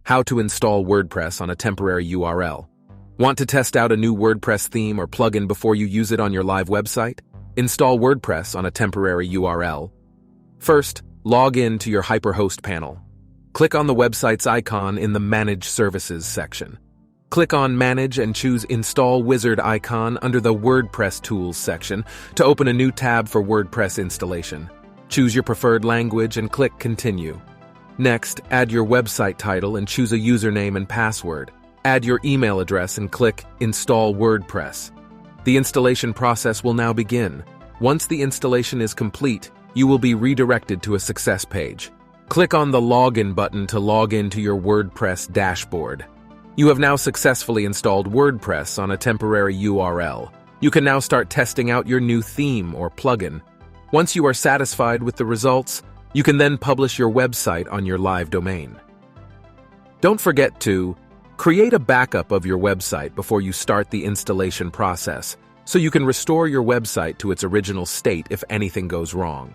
How to install WordPress on a temporary URL. Want to test out a new WordPress theme or plugin before you use it on your live website? Install WordPress on a temporary URL. First, log in to your Hyper.Host panel. Click on the website's icon in the Manage Services section. Click on Manage and choose Install Wizard icon under the WordPress Tools section to open a new tab for WordPress installation. Choose your preferred language and click Continue. Next, add your website title and choose a username and password. Add your email address and click Install WordPress. The installation process will now begin. Once the installation is complete, you will be redirected to a success page. Click on the Login button to log into your WordPress dashboard. You have now successfully installed WordPress on a temporary URL. You can now start testing out your new theme or plugin. Once you are satisfied with the results, you can then publish your website on your live domain. Don't forget to create a backup of your website before you start the installation process, so you can restore your website to its original state if anything goes wrong.